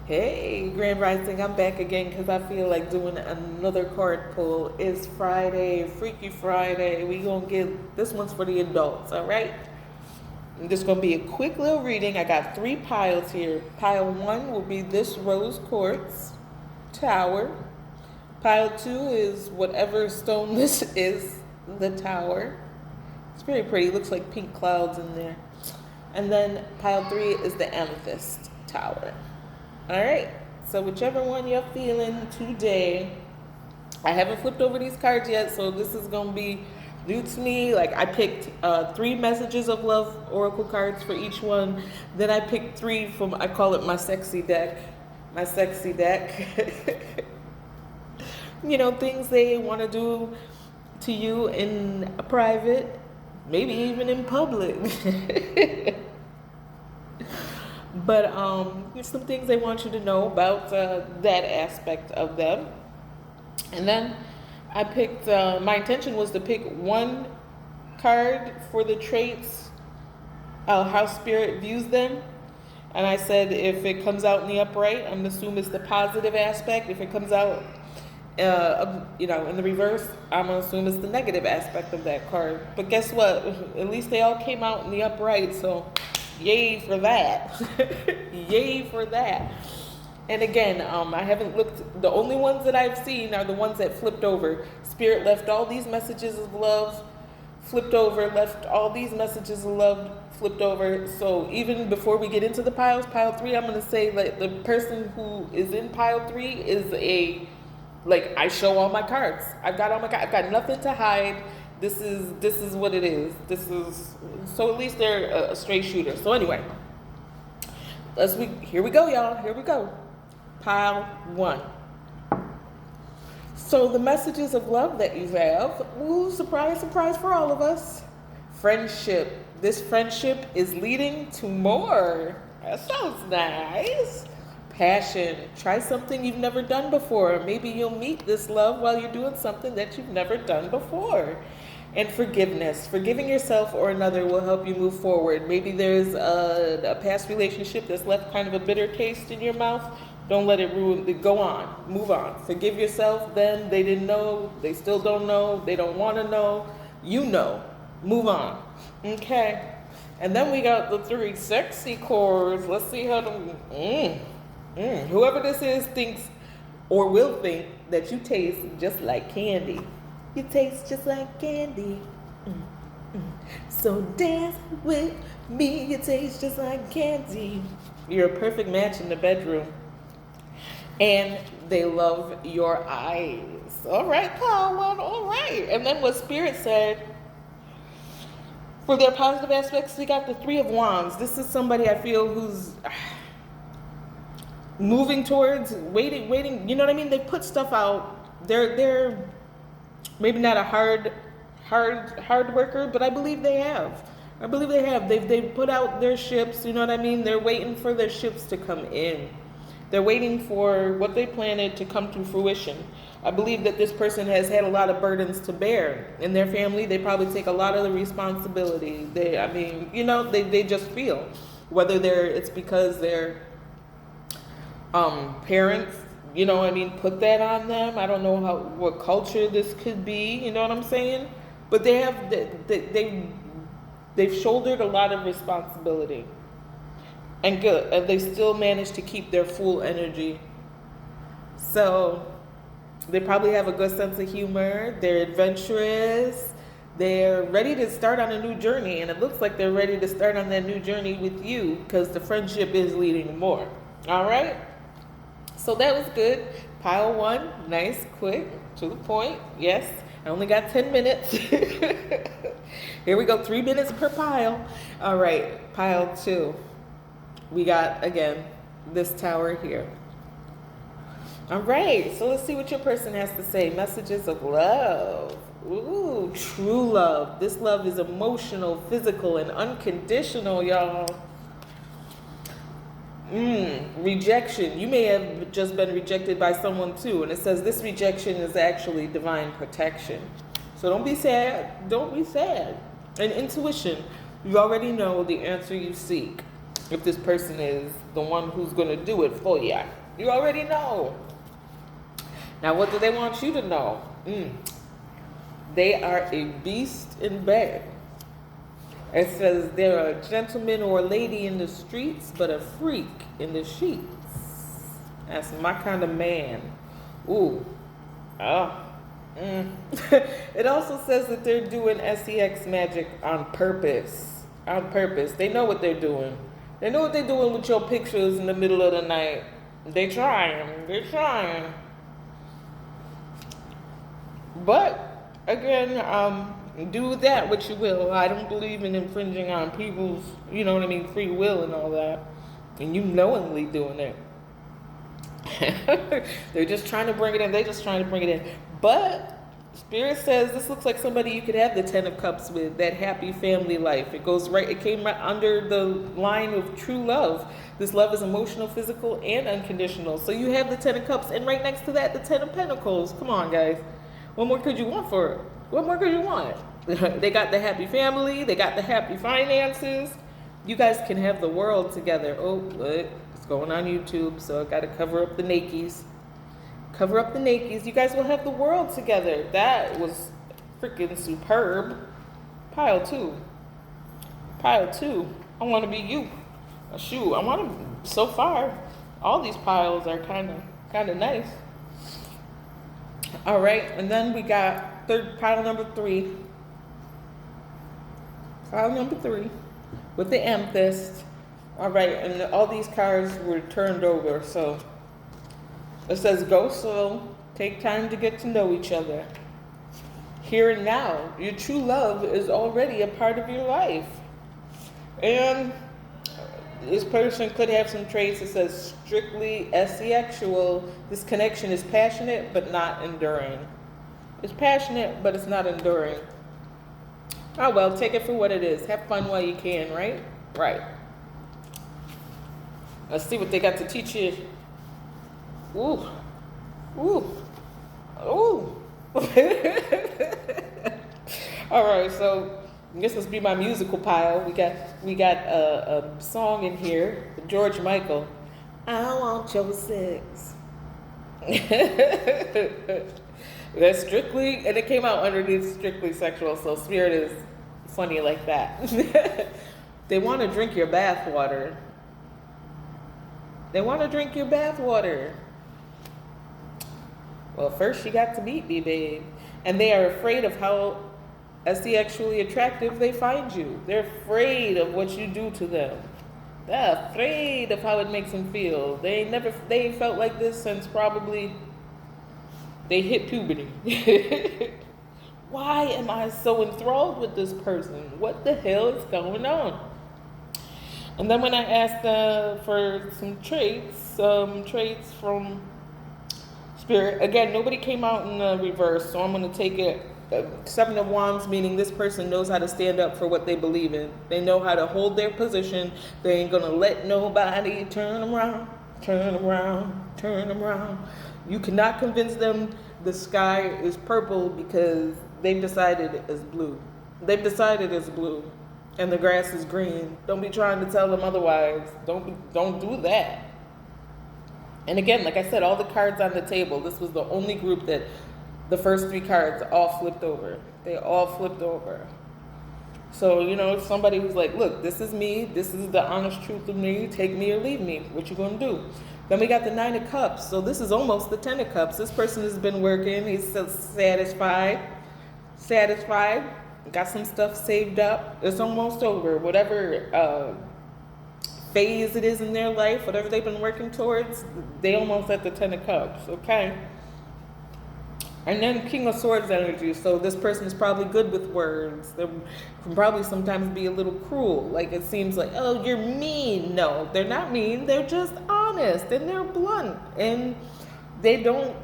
Hey, Grand Rising, I'm back again because I feel like doing another card pull. It's Friday, Freaky Friday. We gonna get this one's for the adults, all right? This gonna be a quick little reading. I got 3 piles here. Pile 1 will be this rose quartz tower. Pile 2 is whatever stone this is, the tower. It's very pretty. Looks like pink clouds in there. And then pile 3 is the amethyst tower. All right, so whichever one you're feeling today, I haven't flipped over these cards yet, so this is gonna be new to me. Like I picked 3 messages of love oracle cards for each one. Then I picked 3 from, I call it my sexy deck. My sexy deck. You know, things they want to do to you in private, maybe even in public. But there's some things they want you to know about that aspect of them. And then I picked, my intention was to pick 1 card for the traits, how spirit views them. And I said if it comes out in the upright, I'm going to assume it's the positive aspect. If it comes out, in the reverse, I'm going to assume it's the negative aspect of that card. But guess what? At least they all came out in the upright, so yay for that. Yay for that. And again, I haven't looked. The only ones that I've seen are the ones that flipped over. Spirit left all these messages of love, flipped over, left all these messages of love, flipped over. So even before we get into the piles, pile 3, I'm going to say that the person who is in pile 3 is I show all my cards. I've got nothing to hide. This is what it is. So at least they're a straight shooter. So anyway, here we go, y'all. Here we go. Pile 1. So the messages of love that you have, ooh, surprise, surprise for all of us. Friendship. This friendship is leading to more. That sounds nice. Passion. Try something you've never done before. Maybe you'll meet this love while you're doing something that you've never done before. And forgiveness. Forgiving yourself or another will help you move forward. Maybe there's a past relationship that's left kind of a bitter taste in your mouth. Don't let it ruin it. Go on. Move on. Forgive yourself. Them, they didn't know. They still don't know. They don't want to know. You know. Move on. Okay. And then we got the 3 sexy chords. Let's see how to... Whoever this is thinks or will think that you taste just like candy. You taste just like candy. So dance with me. You taste just like candy. You're a perfect match in the bedroom. And they love your eyes. All right, Paul. All right. And then what Spirit said, for their positive aspects, we got the 3 of Wands. This is somebody I feel who's moving towards, waiting. You know what I mean? They put stuff out. They're maybe not a hard worker, but I believe they have. They've put out their ships. You know what I mean? They're waiting for their ships to come in. They're waiting for what they planted to come to fruition. I believe that this person has had a lot of burdens to bear in their family. They probably take a lot of the responsibility. They just feel whether it's because they're parents, put that on them. I don't know what culture this could be, you know what I'm saying? But they've shouldered a lot of responsibility. And good, and they still manage to keep their full energy. So they probably have a good sense of humor. They're adventurous. They're ready to start on a new journey, and it looks like they're ready to start on that new journey with you because the friendship is leading more. All right? So that was good. Pile 1, nice, quick, to the point. Yes, I only got 10 minutes. Here we go, 3 minutes per pile. All right, pile 2. We got, again, this tower here. All right, so let's see what your person has to say. Messages of love. Ooh, true love. This love is emotional, physical, and unconditional, y'all. Rejection. You may have just been rejected by someone too, and it says this rejection is actually divine protection. So don't be sad. Don't be sad. And intuition. You already know the answer you seek. if this person is the one who's going to do it for you. You already know. Now, what do they want you to know? They are a beast in bed. It says they're a gentleman or a lady in the streets, but a freak in the sheets. That's my kind of man. Ooh. It also says that they're doing sex magic on purpose. On purpose. They know what they're doing. They know what they're doing with your pictures in the middle of the night. They're trying. They're trying. But, again, do with that what you will. I don't believe in infringing on people's, free will and all that. And you knowingly doing it. They're just trying to bring it in. They're just trying to bring it in. But Spirit says this looks like somebody you could have the 10 of Cups with, that happy family life. It came right under the line of true love. This love is emotional, physical, and unconditional. So you have the 10 of Cups, and right next to that, the 10 of Pentacles. Come on, guys. What more could you want for it? What more could you want? They got the happy family. They got the happy finances. You guys can have the world together. Oh, what? It's going on YouTube, so I got to cover up the nakies. Cover up the nakies. You guys will have the world together. That was freaking superb. Pile 2. Pile 2. I want to be you. Shoot, I want to. So far, all these piles are kind of nice. All right, and then we got pile number 3. Pile number 3 with the amethyst. All right, and all these cards were turned over, so it says go slow, take time to get to know each other. Here and now, your true love is already a part of your life. And this person could have some traits that says strictly asexual. This connection is passionate but not enduring. It's passionate but it's not enduring. Oh well, take it for what it is. Have fun while you can, right? Right. Let's see what they got to teach you. Ooh. Ooh. Ooh. All right, so this must be my musical pile. We got a song in here, George Michael. I want your sex. That's strictly, and it came out underneath strictly sexual, so Spirit is funny like that. They want to drink your bath water. They want to drink your bath water. Well, first you got to meet me, babe. And they are afraid of how sexually attractive they find you. They're afraid of what you do to them. They're afraid of how it makes them feel. They ain't felt like this since probably they hit puberty. Why am I so enthralled with this person? What the hell is going on? And then when I asked for some traits from Spirit, again, nobody came out in the reverse, so I'm going to take it. 7 of Wands, meaning this person knows how to stand up for what they believe in. They know how to hold their position. They ain't going to let nobody turn them around, turn them around, turn them around. You cannot convince them the sky is purple because they've decided it's blue. They've decided it's blue and the grass is green. Don't be trying to tell them otherwise. Don't do that. And again, like I said, all the cards on the table, this was the only group that the first 3 cards all flipped over. They all flipped over. So, somebody who's like, look, this is me. This is the honest truth of me. Take me or leave me. What you going to do? Then we got the 9 of Cups. So this is almost the 10 of Cups. This person has been working. He's satisfied. Got some stuff saved up. It's almost over. Whatever phase it is in their life, whatever they've been working towards, they almost at the 10 of Cups. Okay? And then King of Swords energy. So this person is probably good with words. They can probably sometimes be a little cruel. Like it seems like, oh, you're mean. No, they're not mean. They're just honest and they're blunt. And they don't,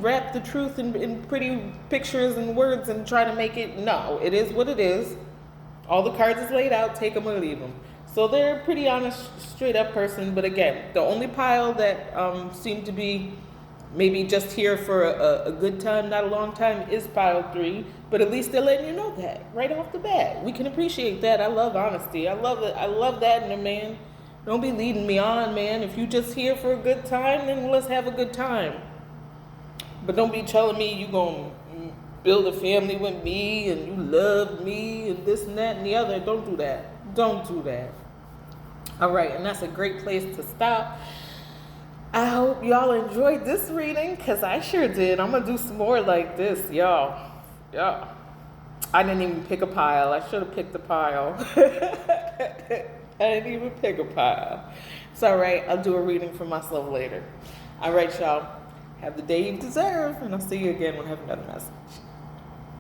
wrap the truth in pretty pictures and words and try to make it. No, it is what it is. All the cards is laid out. Take them or leave them. So they're a pretty honest, straight up person. But again, the only pile that seemed to be maybe just here for a good time, not a long time, is pile 3. But at least they're letting you know that right off the bat. We can appreciate that. I love honesty. I love it. I love that in a man. Don't be leading me on, man. If you just here for a good time, then let's have a good time. But don't be telling me you gonna build a family with me and you love me and this and that and the other. Don't do that. Don't do that. All right, and that's a great place to stop. I hope y'all enjoyed this reading, because I sure did. I'm going to do some more like this, y'all. Yeah. I didn't even pick a pile. I should have picked a pile. I didn't even pick a pile. It's all right. I'll do a reading for myself later. All right, y'all. Have the day you deserve, and I'll see you again when I have another message.